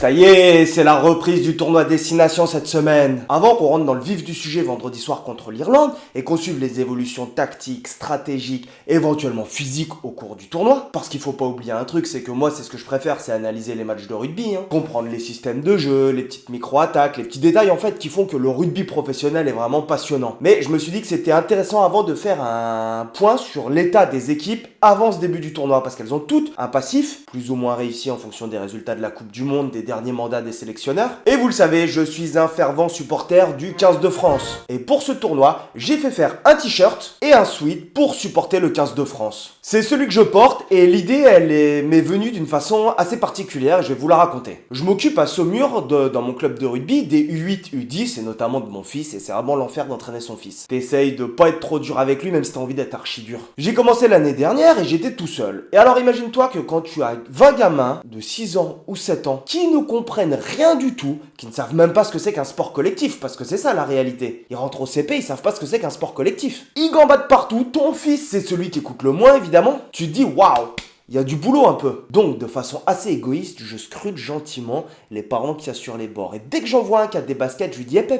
Ça y est, c'est la reprise du tournoi Destination cette semaine. Avant qu'on rentre dans le vif du sujet vendredi soir contre l'Irlande et qu'on suive les évolutions tactiques, stratégiques, éventuellement physiques au cours du tournoi, parce qu'il faut pas oublier un truc, c'est que moi c'est ce que je préfère, c'est analyser les matchs de rugby, comprendre les systèmes de jeu, les petites micro-attaques, les petits détails en fait qui font que le rugby professionnel est vraiment passionnant. Mais je me suis dit que c'était intéressant avant de faire un point sur l'état des équipes avant ce début du tournoi, parce qu'elles ont toutes un passif, plus ou moins réussi en fonction des résultats de la Coupe du Monde, des derniers mandats des sélectionneurs. Et vous le savez, je suis un fervent supporter du 15 de France. Et pour ce tournoi, j'ai fait faire un t-shirt et un sweat pour supporter le 15 de France. C'est celui que je porte et l'idée, m'est venue d'une façon assez particulière et je vais vous la raconter. Je m'occupe à Saumur, dans mon club de rugby, des U8, U10 et notamment de mon fils, et c'est vraiment l'enfer d'entraîner son fils. T'essayes de pas être trop dur avec lui même si t'as envie d'être archi dur. J'ai commencé l'année dernière et j'étais tout seul. Et alors imagine-toi que quand tu as 20 gamins de 6 ans ou 7 ans qui ne comprennent rien du tout, qui ne savent même pas ce que c'est qu'un sport collectif, parce que c'est ça la réalité. Ils rentrent au CP, ils savent pas ce que c'est qu'un sport collectif. Ils gambadent partout, ton fils c'est celui qui écoute le moins évidemment. Tu te dis waouh, il y a du boulot un peu. Donc, de façon assez égoïste, je scrute gentiment les parents qui assurent les bords. Et dès que j'en vois un qui a des baskets, je lui dis hep,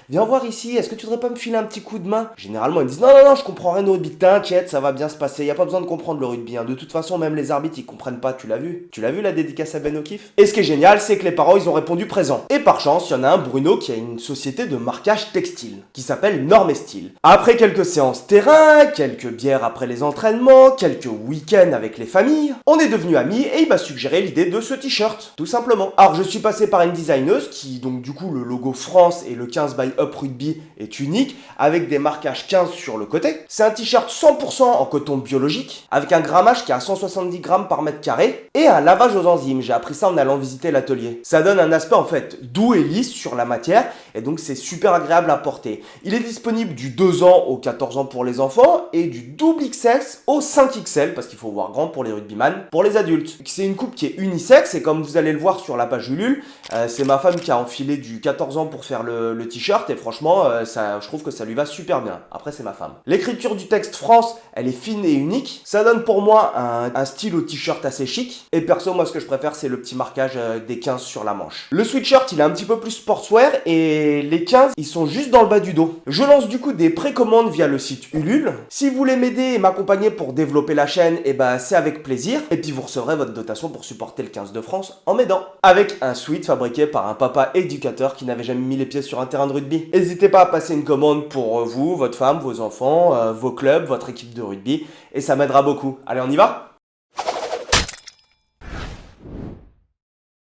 viens voir ici, est-ce que tu voudrais pas me filer un petit coup de main? Généralement, ils me disent non, je comprends rien au rugby, t'inquiète, ça va bien se passer, y a pas besoin de comprendre le rugby. De toute façon, même les arbitres, ils comprennent pas, tu l'as vu? Tu l'as vu la dédicace à Ben O'Keefe? Et ce qui est génial, c'est que les parents, ils ont répondu présent. Et par chance, il y en a un, Bruno, qui a une société de marquage textile, qui s'appelle Norme Style. Après quelques séances terrain, quelques bières après les entraînements, quelques week-ends avec les familles, on est devenus amis et il m'a suggéré l'idée de ce t-shirt, tout simplement. Alors je suis passé par une designeuse qui, donc du coup, le logo France et le 15 by Up Rugby est unique, avec des marquages 15 sur le côté. C'est un t-shirt 100% en coton biologique, avec un grammage qui est à 170 grammes par mètre carré, et un lavage aux enzymes. J'ai appris ça en allant visiter l'atelier. Ça donne un aspect en fait doux et lisse sur la matière, et donc c'est super agréable à porter. Il est disponible du 2 ans au 14 ans pour les enfants, et du double XL au 5XL, parce qu'il faut voir grand pour les rugbyman, pour les adultes. C'est une coupe qui est unisexe et comme vous allez le voir sur la page Ulule, c'est ma femme qui a enfilé du 14 ans pour faire le t-shirt et franchement, je trouve que ça lui va super bien. Après, c'est ma femme. L'écriture du texte France, elle est fine et unique. Ça donne pour moi un style au t-shirt assez chic. Et perso, moi, ce que je préfère, c'est le petit marquage des 15 sur la manche. Le sweatshirt, il est un petit peu plus sportswear et les 15, ils sont juste dans le bas du dos. Je lance du coup des précommandes via le site Ulule. Si vous voulez m'aider et m'accompagner pour développer la chaîne, c'est avec plaisir. Et puis vous recevrez votre dotation pour supporter le 15 de France en m'aidant. Avec un sweat fabriqué par un papa éducateur qui n'avait jamais mis les pieds sur un terrain de rugby. N'hésitez pas à passer une commande pour vous, votre femme, vos enfants, vos clubs, votre équipe de rugby. Et ça m'aidera beaucoup. Allez, on y va ?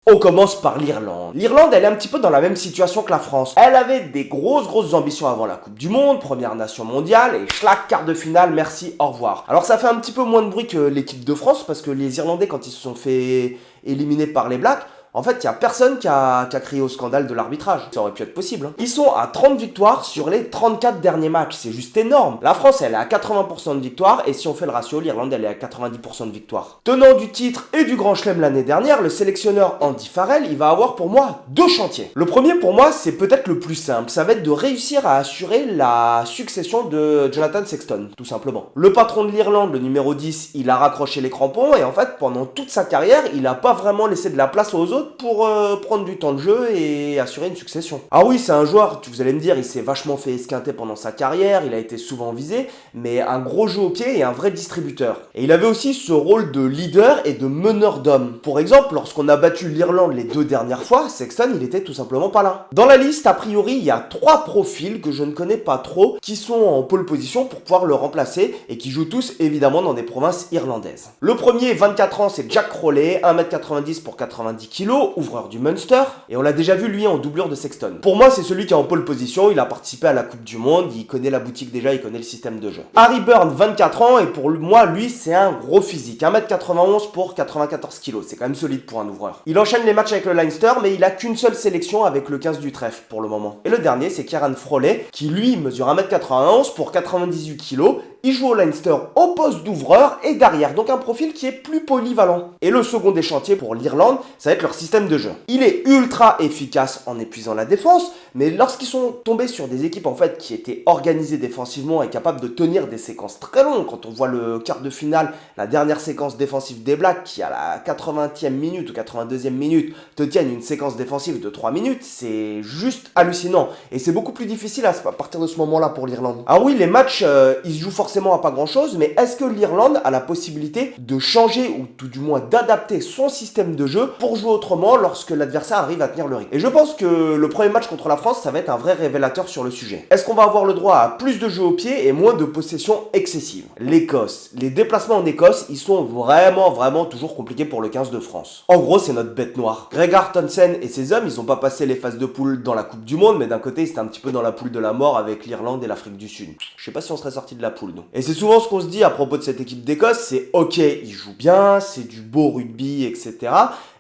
On commence par l'Irlande. L'Irlande, elle est un petit peu dans la même situation que la France. Elle avait des grosses ambitions avant la Coupe du Monde, première nation mondiale, et schlac, quart de finale, merci, au revoir. Alors ça fait un petit peu moins de bruit que l'équipe de France, parce que les Irlandais, quand ils se sont fait éliminer par les Blacks, en fait, il n'y a personne qui a crié au scandale de l'arbitrage. Ça aurait pu être possible. Ils sont à 30 victoires sur les 34 derniers matchs. C'est juste énorme. La France, elle est à 80% de victoires. Et si on fait le ratio, l'Irlande, elle est à 90% de victoires. Tenant du titre et du Grand Chelem l'année dernière, le sélectionneur Andy Farrell, il va avoir pour moi deux chantiers. Le premier, pour moi, c'est peut-être le plus simple. Ça va être de réussir à assurer la succession de Jonathan Sexton, tout simplement. Le patron de l'Irlande, le numéro 10, il a raccroché les crampons. Et en fait, pendant toute sa carrière, il n'a pas vraiment laissé de la place aux autres pour prendre du temps de jeu et assurer une succession. Ah oui, c'est un joueur, vous allez me dire, il s'est vachement fait esquinter pendant sa carrière, il a été souvent visé, mais un gros jeu au pied et un vrai distributeur. Et il avait aussi ce rôle de leader et de meneur d'hommes. Pour exemple, lorsqu'on a battu l'Irlande les 2 dernières fois, Sexton, il était tout simplement pas là. Dans la liste, a priori, il y a 3 profils que je ne connais pas trop, qui sont en pole position pour pouvoir le remplacer et qui jouent tous évidemment dans des provinces irlandaises. Le premier, 24 ans, c'est Jack Crowley, 1m90 pour 90 kg, ouvreur du Munster, et on l'a déjà vu lui en doublure de Sexton. Pour moi, c'est celui qui est en pole position, il a participé à la Coupe du Monde, il connaît la boutique déjà, il connaît le système de jeu. Harry Byrne, 24 ans, et pour moi, lui, c'est un gros physique, 1m91 pour 94 kg, c'est quand même solide pour un ouvreur. Il enchaîne les matchs avec le Leinster, mais il a qu'une seule sélection avec le 15 du trèfle pour le moment. Et le dernier, c'est Kieran Froley, qui lui mesure 1m91 pour 98 kg, Il joue au Leinster au poste d'ouvreur et derrière, donc un profil qui est plus polyvalent. Et le second des chantiers pour l'Irlande, ça va être leur système de jeu. Il est ultra efficace en épuisant la défense, mais lorsqu'ils sont tombés sur des équipes en fait qui étaient organisées défensivement et capables de tenir des séquences très longues, quand on voit le quart de finale, la dernière séquence défensive des Blacks qui à la 80e minute ou 82e minute te tiennent une séquence défensive de 3 minutes, c'est juste hallucinant. Et c'est beaucoup plus difficile à partir de ce moment-là pour l'Irlande. Alors oui, les matchs, ils se jouent forcément à pas grand-chose, mais est-ce que l'Irlande a la possibilité de changer ou tout du moins d'adapter son système de jeu pour jouer autrement lorsque l'adversaire arrive à tenir le rythme? Et je pense que le premier match contre la France, ça va être un vrai révélateur sur le sujet. Est-ce qu'on va avoir le droit à plus de jeux au pied et moins de possession excessive? L'Écosse, les déplacements en Écosse, ils sont vraiment toujours compliqués pour le 15 de France. En gros, c'est notre bête noire. Gregor Townsend et ses hommes, ils ont pas passé les phases de poule dans la Coupe du Monde, mais d'un côté, c'était un petit peu dans la poule de la mort avec l'Irlande et l'Afrique du Sud. Je sais pas si on serait sorti de la poule, non. Et c'est souvent ce qu'on se dit à propos de cette équipe d'Écosse, c'est ok, ils jouent bien, c'est du beau rugby, etc.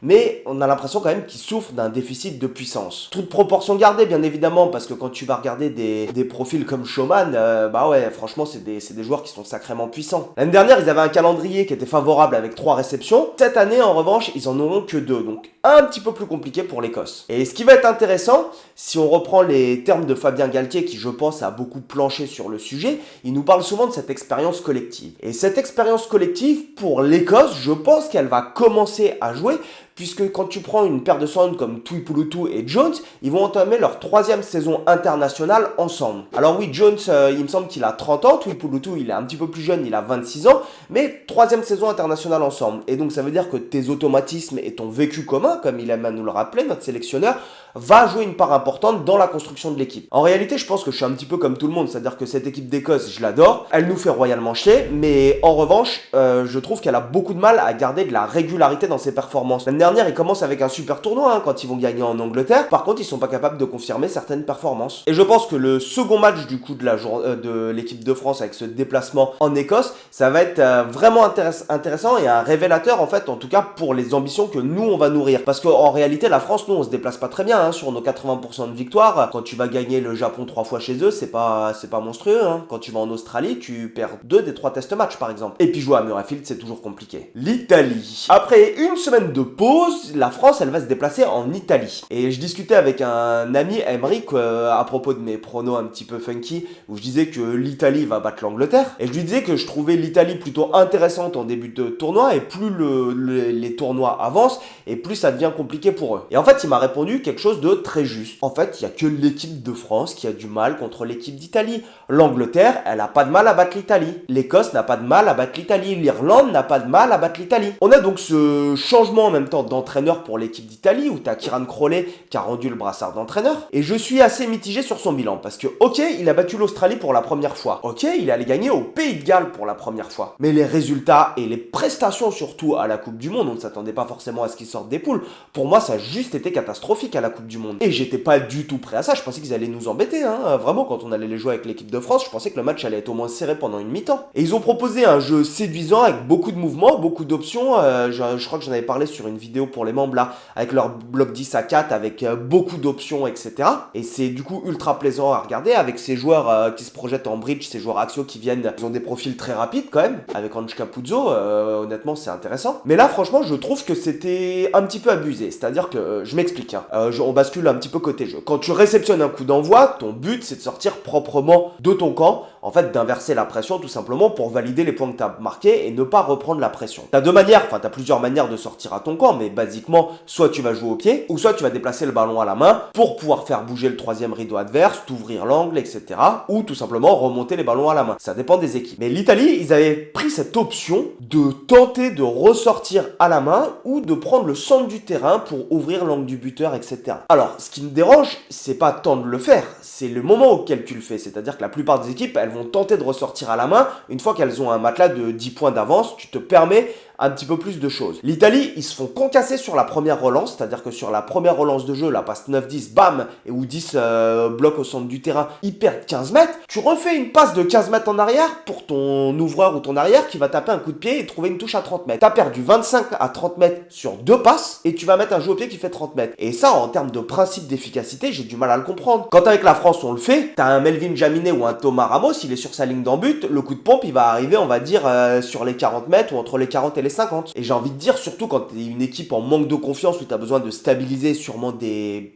Mais on a l'impression quand même qu'ils souffrent d'un déficit de puissance. Toute proportion gardée, bien évidemment, parce que quand tu vas regarder des profils comme Showman, bah ouais, franchement, c'est des joueurs qui sont sacrément puissants. L'année dernière, ils avaient un calendrier qui était favorable avec 3 réceptions. Cette année, en revanche, ils en auront que 2, donc un petit peu plus compliqué pour l'Écosse. Et ce qui va être intéressant, si on reprend les termes de Fabien Galtier, qui je pense a beaucoup planché sur le sujet, il nous parle souvent de cette expérience collective. Et cette expérience collective, pour l'Écosse, je pense qu'elle va commencer à jouer, puisque quand tu prends une paire de centres comme Tuipulotu et Jones, ils vont entamer leur 3e saison internationale ensemble. Alors oui, Jones, il me semble qu'il a 30 ans, Tuipulotu, il est un petit peu plus jeune, il a 26 ans, mais 3e saison internationale ensemble. Et donc ça veut dire que tes automatismes et ton vécu commun, comme il aime à nous le rappeler, notre sélectionneur, va jouer une part importante dans la construction de l'équipe. En réalité, je pense que je suis un petit peu comme tout le monde, c'est-à-dire que cette équipe d'Écosse, je l'adore, elle nous fait royalement chier, mais en revanche, je trouve qu'elle a beaucoup de mal à garder de la régularité dans ses performances. L'année dernière, ils commencent avec un super tournoi quand ils vont gagner en Angleterre, par contre, ils sont pas capables de confirmer certaines performances. Et je pense que le second match du coup de l'équipe de France avec ce déplacement en Écosse, ça va être vraiment intéressant et un révélateur en fait, en tout cas pour les ambitions que nous on va nourrir. Parce qu'en réalité, la France, nous on se déplace pas très bien sur nos 80% de victoires. Quand tu vas gagner le Japon 3 fois chez eux, c'est pas monstrueux. Quand tu vas en Australie, tu perds 2 des 3 test matchs par exemple. Et puis jouer à Murrayfield, c'est toujours compliqué. L'Italie. Après une semaine de pause, la France, elle va se déplacer en Italie. Et je discutais avec un ami, Emeric, à propos de mes pronos un petit peu funky, où je disais que l'Italie va battre l'Angleterre. Et je lui disais que je trouvais l'Italie plutôt intéressante en début de tournoi, et plus les tournois avancent, et plus ça devient compliqué pour eux. Et en fait, il m'a répondu quelque chose de très juste. En fait, il n'y a que l'équipe de France qui a du mal contre l'équipe d'Italie. L'Angleterre, elle n'a pas de mal à battre l'Italie. L'Écosse n'a pas de mal à battre l'Italie. L'Irlande n'a pas de mal à battre l'Italie. On a donc ce changement en même temps d'entraîneur pour l'équipe d'Italie, où tu as Kieran Crowley qui a rendu le brassard d'entraîneur. Et je suis assez mitigé sur son bilan, parce que ok, il a battu l'Australie pour la première fois. Ok, il est allé gagner au Pays de Galles pour la première fois. Mais les résultats et les prestations surtout à la Coupe du Monde, on ne s'attendait pas forcément à ce qu'ils sortent des poules. Pour moi, ça a juste été catastrophique à la Coupe du Monde. Et j'étais pas du tout prêt à ça, je pensais qu'ils allaient nous embêter, Vraiment, quand on allait les jouer avec l'équipe de France, je pensais que le match allait être au moins serré pendant une mi-temps. Et ils ont proposé un jeu séduisant avec beaucoup de mouvements, beaucoup d'options. Je crois que j'en avais parlé sur une vidéo pour les membres là, avec leur bloc 10 à 4, avec beaucoup d'options, etc. Et c'est du coup ultra plaisant à regarder avec ces joueurs qui se projettent en bridge, ces joueurs axiaux qui viennent, ils ont des profils très rapides quand même, avec Ange Capuzzo, honnêtement c'est intéressant. Mais là franchement je trouve que c'était un petit peu abusé, c'est-à-dire que, je m'explique, on bascule un petit peu côté jeu. Quand tu réceptionnes un coup d'envoi, ton but c'est de sortir proprement de ton camp, en fait d'inverser la pression tout simplement pour valider les points que tu as marqués et ne pas reprendre la pression. T'as plusieurs manières de sortir à ton camp, mais basiquement, soit tu vas jouer au pied, ou soit tu vas déplacer le ballon à la main pour pouvoir faire bouger le 3e rideau adverse, t'ouvrir l'angle, etc. Ou tout simplement remonter les ballons à la main. Ça dépend des équipes. Mais l'Italie, ils avaient pris cette option de tenter de ressortir à la main ou de prendre le centre du terrain pour ouvrir l'angle du buteur, etc. Alors, ce qui me dérange, c'est pas tant de le faire, c'est le moment auquel tu le fais. C'est-à-dire que la plupart des équipes, elles vont tenter de ressortir à la main. Une fois qu'elles ont un matelas de 10 points d'avance, tu te permets un petit peu plus de choses. L'Italie, ils se font concasser sur la première relance, c'est-à-dire que sur la première relance de jeu, la passe 9-10, bam, et où 10 blocs au centre du terrain, ils perdent 15 mètres. Tu refais une passe de 15 mètres en arrière pour ton ouvreur ou ton arrière qui va taper un coup de pied et trouver une touche à 30 mètres. T'as perdu 25 à 30 mètres sur 2 passes et tu vas mettre un jeu au pied qui fait 30 mètres. Et ça, en termes de principe d'efficacité, j'ai du mal à le comprendre. Quand avec la France, on le fait, t'as un Melvin Jaminet ou un Thomas Ramos, il est sur sa ligne d'en but, le coup de pompe, il va arriver, on va dire, sur les 40 mètres ou entre les 40 et les 50. Et j'ai envie de dire, surtout quand t'es une équipe en manque de confiance où t'as besoin de stabiliser sûrement des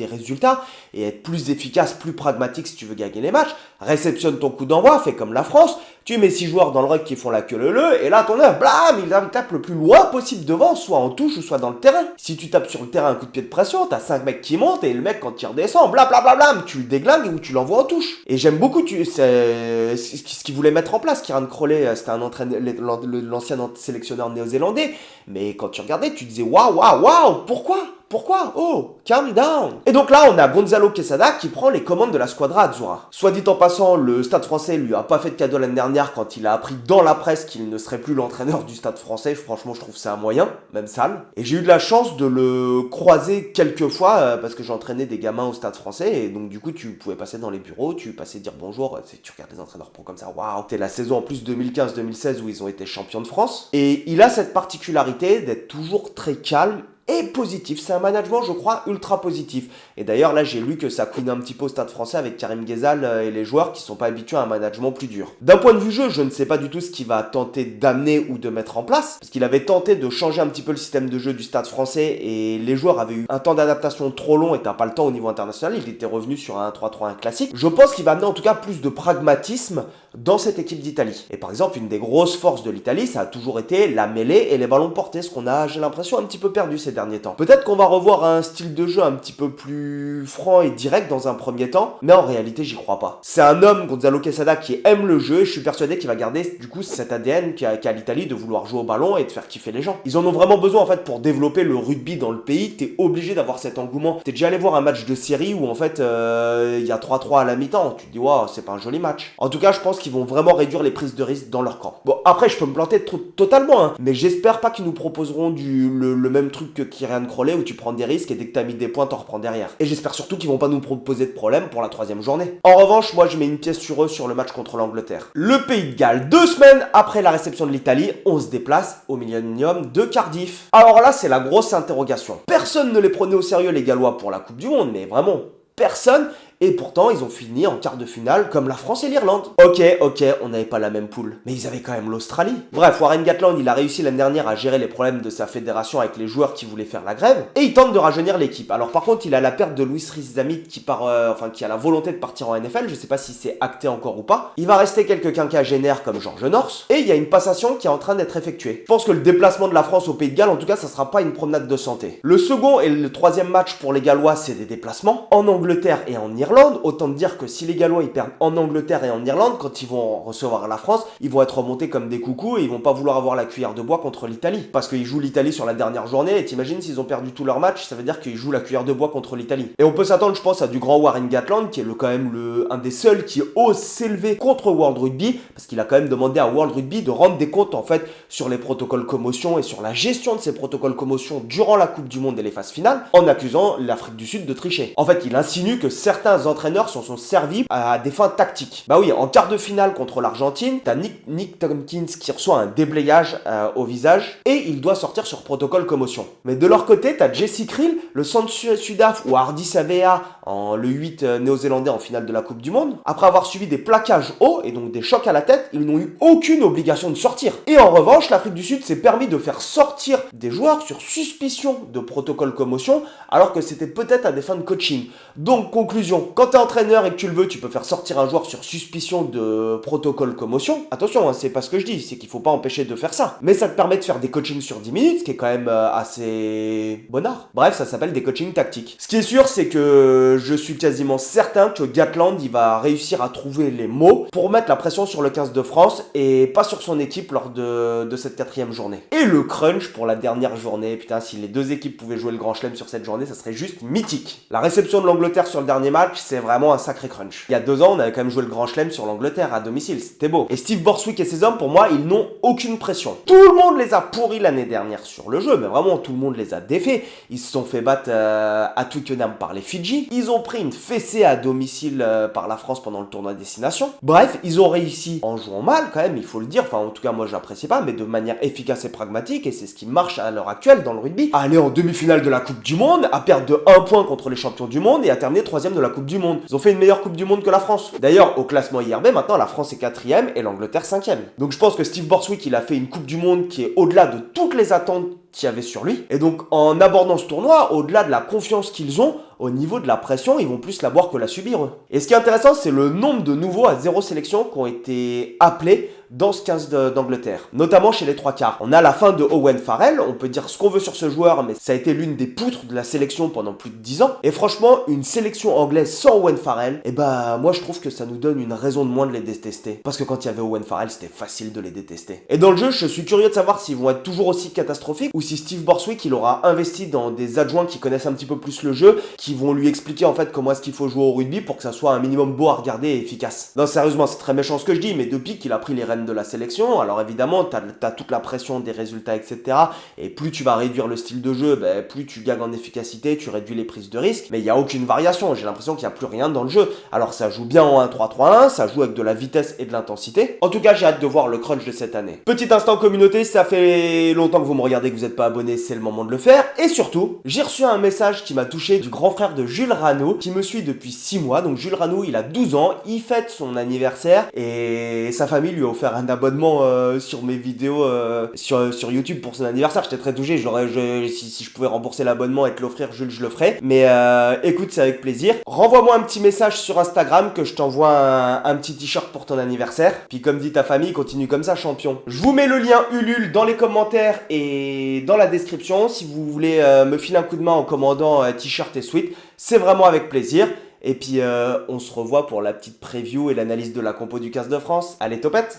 résultats et être plus efficace, plus pragmatique si tu veux gagner les matchs, réceptionne ton coup d'envoi, fais comme la France, tu mets 6 joueurs dans le ruck qui font la queue leu, et là ton œuf, blam, il tape le plus loin possible devant, soit en touche ou soit dans le terrain. Si tu tapes sur le terrain un coup de pied de pression, t'as 5 mecs qui montent, et le mec quand il redescend, blablabla, tu le déglingues ou tu l'envoies en touche. Et j'aime beaucoup c'est ce qu'il voulait mettre en place, Kieran Crowley, c'était un entraîneur, l'ancien sélectionneur néo-zélandais, mais quand tu regardais, tu disais waouh, pourquoi? Oh, calm down. Et donc là, on a Gonzalo Quesada qui prend les commandes de la squadra Azzurra. Soit dit en passant, le Stade français lui a pas fait de cadeau l'année dernière quand il a appris dans la presse qu'il ne serait plus l'entraîneur du Stade français. Franchement, je trouve c'est un moyen, même sale. Et j'ai eu de la chance de le croiser quelques fois parce que j'entraînais des gamins au Stade français et donc du coup, tu pouvais passer dans les bureaux, tu passais dire bonjour, tu regardes les entraîneurs pro comme ça. Waouh, c'était la saison en plus 2015-2016 où ils ont été champions de France. Et il a cette particularité d'être toujours très calme et positif. C'est un management, je crois, ultra positif. Et d'ailleurs, là, j'ai lu que ça couine un petit peu au Stade français avec Karim Ghezal et les joueurs qui sont pas habitués à un management plus dur. D'un point de vue jeu, je ne sais pas du tout ce qu'il va tenter d'amener ou de mettre en place, parce qu'il avait tenté de changer un petit peu le système de jeu du Stade français et les joueurs avaient eu un temps d'adaptation trop long et t'as pas le temps au niveau international. Il était revenu sur un 3-3-1 classique. Je pense qu'il va amener en tout cas plus de pragmatisme dans cette équipe d'Italie. Et par exemple, une des grosses forces de l'Italie, ça a toujours été la mêlée et les ballons portés, ce qu'on a, j'ai l'impression, un petit peu perdu ces derniers temps. Peut-être qu'on va revoir un style de jeu un petit peu plus franc et direct dans un premier temps, mais en réalité, j'y crois pas. C'est un homme, Gonzalo Quesada, qui aime le jeu et je suis persuadé qu'il va garder du coup cet ADN qu'a l'Italie de vouloir jouer au ballon et de faire kiffer les gens. Ils en ont vraiment besoin en fait pour développer le rugby dans le pays. T'es obligé d'avoir cet engouement. T'es déjà allé voir un match de série où en fait il y a 3-3 à la mi-temps. Tu te dis waouh, c'est pas un joli match. En tout cas, je pense qu'ils vont vraiment réduire les prises de risque dans leur camp. Bon, après, je peux me planter totalement, hein, mais j'espère pas qu'ils nous proposeront le même truc que Kieran Crowley où tu prends des risques et dès que t'as mis des points, t'en reprends derrière. Et j'espère surtout qu'ils vont pas nous proposer de problème pour la 3e journée. En revanche, moi, je mets une pièce sur eux sur le match contre l'Angleterre. Le Pays de Galles, 2 semaines après la réception de l'Italie, on se déplace au Millennium de Cardiff. Alors là, c'est la grosse interrogation. Personne ne les prenait au sérieux, les Gallois, pour la Coupe du Monde, mais vraiment personne. Et pourtant, ils ont fini en quart de finale comme la France et l'Irlande. Ok, on n'avait pas la même poule. Mais ils avaient quand même l'Australie. Bref, Warren Gatland, il a réussi l'année dernière à gérer les problèmes de sa fédération avec les joueurs qui voulaient faire la grève. Et il tente de rajeunir l'équipe. Alors par contre, il a la perte de Louis Rhys-Zamit qui qui a la volonté de partir en NFL. Je sais pas si c'est acté encore ou pas. Il va rester quelques quinquagénaires comme George North. Et il y a une passation qui est en train d'être effectuée. Je pense que le déplacement de la France au Pays de Galles, en tout cas, ça sera pas une promenade de santé. Le second et le 3e match pour les Gallois, c'est des déplacements. En Angleterre et en Irlande. Autant dire que si les Gallois ils perdent en Angleterre et en Irlande, quand ils vont recevoir la France, ils vont être remontés comme des coucous et ils vont pas vouloir avoir la cuillère de bois contre l'Italie. Parce qu'ils jouent l'Italie sur la dernière journée et t'imagines s'ils ont perdu tous leurs matchs, ça veut dire qu'ils jouent la cuillère de bois contre l'Italie. Et on peut s'attendre, je pense, à du grand Warren Gatland qui est quand même un des seuls qui ose s'élever contre World Rugby parce qu'il a quand même demandé à World Rugby de rendre des comptes en fait sur les protocoles commotion et sur la gestion de ces protocoles commotion durant la Coupe du Monde et les phases finales en accusant l'Afrique du Sud de tricher. En fait, il insinue que certains entraîneurs s'en sont servis à des fins tactiques. Bah oui, en quart de finale contre l'Argentine, t'as Nick Tompkins qui reçoit un déblayage au visage et il doit sortir sur protocole commotion. Mais de leur côté, t'as Jesse Krill, le centre Sudaf ou Hardy Savea, le 8 néo-zélandais en finale de la Coupe du Monde. Après avoir subi des plaquages hauts et donc des chocs à la tête, ils n'ont eu aucune obligation de sortir. Et en revanche, l'Afrique du Sud s'est permis de faire sortir des joueurs sur suspicion de protocole commotion alors que c'était peut-être à des fins de coaching. Donc, conclusion, quand t'es entraîneur et que tu le veux, tu peux faire sortir un joueur sur suspicion de protocole commotion. Attention, hein, c'est pas ce que je dis, c'est qu'il faut pas empêcher de faire ça. Mais ça te permet de faire des coachings sur 10 minutes, ce qui est quand même assez bonnard. Bref, ça s'appelle des coachings tactiques. Ce qui est sûr, c'est que je suis quasiment certain que Gatland il va réussir à trouver les mots pour mettre la pression sur le 15 de France et pas sur son équipe lors de cette 4e journée. Et le crunch pour la dernière journée, putain, si les deux équipes pouvaient jouer le Grand Chelem sur cette journée, ça serait juste mythique. La réception de l'Angleterre sur le dernier match, c'est vraiment un sacré crunch. Il y a 2 ans, on avait quand même joué le Grand Chelem sur l'Angleterre à domicile, c'était beau. Et Steve Borswick et ses hommes, pour moi, ils n'ont aucune pression. Tout le monde les a pourris l'année dernière sur le jeu, mais vraiment tout le monde les a défaits. Ils se sont fait battre à Twickenham par les Fidji. Ils ont pris une fessée à domicile par la France pendant le tournoi destination. Bref, ils ont réussi en jouant mal quand même, il faut le dire. Enfin, en tout cas, moi, je l'apprécie pas, mais de manière efficace et pragmatique, et c'est ce qui marche à l'heure actuelle dans le rugby. À aller en demi-finale de la Coupe du Monde, à perdre de 1 point contre les champions du monde et à terminer 3e de la Coupe du Monde. Ils ont fait une meilleure Coupe du Monde que la France. D'ailleurs, au classement IRB, maintenant, la France est 4e et l'Angleterre 5e. Donc je pense que Steve Borswick, il a fait une Coupe du Monde qui est au-delà de toutes les attentes qu'il y avait sur lui. Et donc, en abordant ce tournoi, au-delà de la confiance qu'ils ont, au niveau de la pression, ils vont plus la boire que la subir, eux. Et ce qui est intéressant, c'est le nombre de nouveaux à 0 sélection qui ont été appelés dans ce 15 d'Angleterre, notamment chez les 3/4. On a la fin de Owen Farrell, on peut dire ce qu'on veut sur ce joueur, mais ça a été l'une des poutres de la sélection pendant plus de 10 ans. Et franchement, une sélection anglaise sans Owen Farrell, et bah moi je trouve que ça nous donne une raison de moins de les détester. Parce que quand il y avait Owen Farrell, c'était facile de les détester. Et dans le jeu, je suis curieux de savoir s'ils vont être toujours aussi catastrophiques ou si Steve Borswick il aura investi dans des adjoints qui connaissent un petit peu plus le jeu, qui vont lui expliquer en fait comment est-ce qu'il faut jouer au rugby pour que ça soit un minimum beau à regarder et efficace. Non, sérieusement, c'est très méchant ce que je dis, mais depuis qu'il a pris les rênes de la sélection, alors évidemment, t'as toute la pression des résultats, etc. Et plus tu vas réduire le style de jeu, plus tu gagnes en efficacité, tu réduis les prises de risques, mais il n'y a aucune variation. J'ai l'impression qu'il n'y a plus rien dans le jeu. Alors ça joue bien en 1-3-3-1, ça joue avec de la vitesse et de l'intensité. En tout cas, j'ai hâte de voir le crunch de cette année. Petit instant communauté, ça fait longtemps que vous me regardez, que vous n'êtes pas abonné, c'est le moment de le faire. Et surtout, j'ai reçu un message qui m'a touché du grand frère de Jules Rano, qui me suit depuis 6 mois. Donc Jules Rano, il a 12 ans, il fête son anniversaire et sa famille lui a offert un abonnement sur mes vidéos sur YouTube pour son anniversaire. J'étais très touché, si je pouvais rembourser l'abonnement et te l'offrir, Jules, je le ferais. Mais écoute, c'est avec plaisir. Renvoie-moi un petit message sur Instagram que je t'envoie un petit t-shirt pour ton anniversaire. Puis comme dit ta famille, continue comme ça, champion. Je vous mets le lien Ulule dans les commentaires et dans la description si vous voulez me filer un coup de main en commandant t-shirt et sweat. C'est vraiment avec plaisir. Et puis on se revoit pour la petite preview et l'analyse de la compo du 15 de France. Allez, topette!